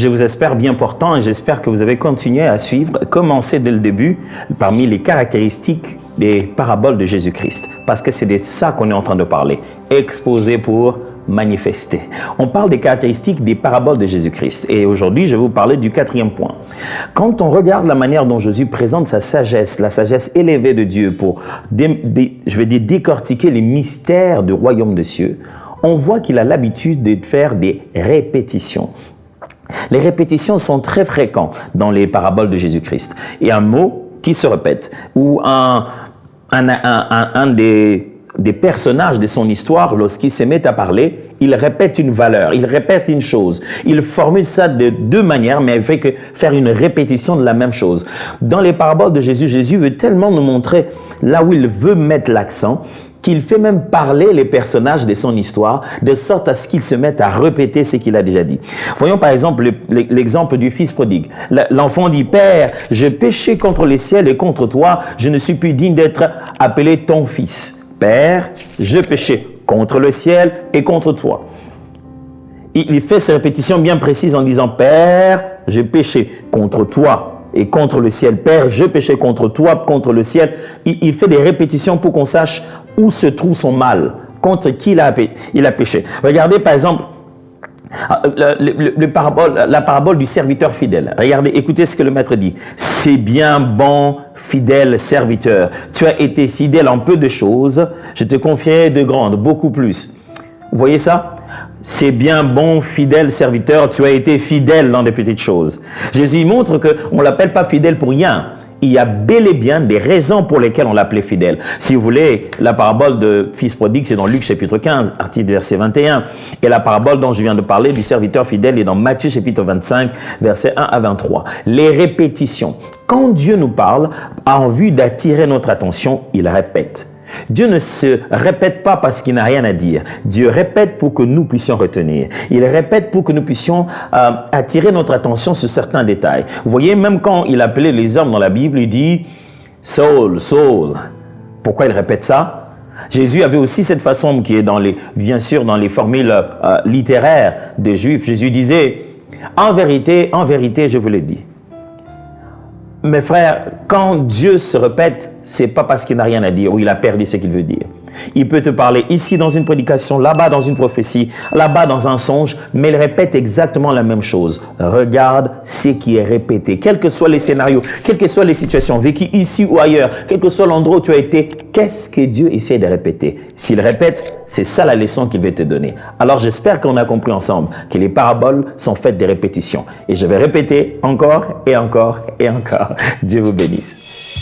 Je vous espère bien portant et j'espère que vous avez continué à suivre, commencé dès le début, parmi les caractéristiques des paraboles de Jésus-Christ. Parce que c'est de ça qu'on est en train de parler. Exposer pour manifester. On parle des caractéristiques des paraboles de Jésus-Christ. Et aujourd'hui, je vais vous parler du 4e point. Quand on regarde la manière dont Jésus présente sa sagesse, la sagesse élevée de Dieu pour, décortiquer les mystères du royaume des cieux, on voit qu'il a l'habitude de faire des répétitions. Les répétitions sont très fréquentes dans les paraboles de Jésus-Christ. Il y a un mot qui se répète, ou un des personnages de son histoire, lorsqu'il se met à parler, il répète une valeur, il répète une chose. Il formule ça de deux manières, mais il fait que faire une répétition de la même chose. Dans les paraboles de Jésus, Jésus veut tellement nous montrer là où il veut mettre l'accent, qu'il fait même parler les personnages de son histoire, de sorte à ce qu'ils se mettent à répéter ce qu'il a déjà dit. Voyons par exemple l'exemple du fils prodigue. L'enfant dit « Père, j'ai péché contre les ciels et contre toi, je ne suis plus digne d'être appelé ton fils. Père, j'ai péché contre le ciel et contre toi. » Il fait ces répétitions bien précises en disant « Père, j'ai péché contre toi et contre le ciel. Père, j'ai péché contre toi, contre le ciel. » Il fait des répétitions pour qu'on sache où se trouve son mal, contre qui il a péché. Regardez par exemple la parabole du serviteur fidèle. Regardez, écoutez ce que le maître dit. « C'est bien bon, fidèle serviteur. Tu as été fidèle en peu de choses, je te confierai de grandes, beaucoup plus. » Vous voyez ça? C'est bien bon, fidèle serviteur, tu as été fidèle dans des petites choses. Jésus montre qu'on ne l'appelle pas fidèle pour rien. Il y a bel et bien des raisons pour lesquelles on l'appelait fidèle. Si vous voulez, la parabole de fils prodigue, c'est dans Luc chapitre 15, article verset 21. Et la parabole dont je viens de parler du serviteur fidèle est dans Matthieu chapitre 25, versets 1 à 23. Les répétitions. Quand Dieu nous parle, en vue d'attirer notre attention, il répète. Dieu ne se répète pas parce qu'il n'a rien à dire. Dieu répète pour que nous puissions retenir. Il répète pour que nous puissions attirer notre attention sur certains détails. Vous voyez, même quand il appelait les hommes dans la Bible, il dit « Saul, Saul ». Pourquoi il répète ça? Jésus avait aussi cette façon qui est bien sûr dans les formules littéraires des Juifs. Jésus disait « En vérité, je vous l'ai dit ». Mes frères, quand Dieu se répète, c'est pas parce qu'il n'a rien à dire ou il a perdu ce qu'il veut dire. Il peut te parler ici dans une prédication, là-bas dans une prophétie, là-bas dans un songe, mais il répète exactement la même chose. Regarde ce qui est répété. Quels que soient les scénarios, quelles que soient les situations vécues ici ou ailleurs, quel que soit l'endroit où tu as été, qu'est-ce que Dieu essaie de répéter? S'il répète, c'est ça la leçon qu'il veut te donner. Alors j'espère qu'on a compris ensemble que les paraboles sont faites de répétitions. Et je vais répéter encore et encore et encore. Dieu vous bénisse.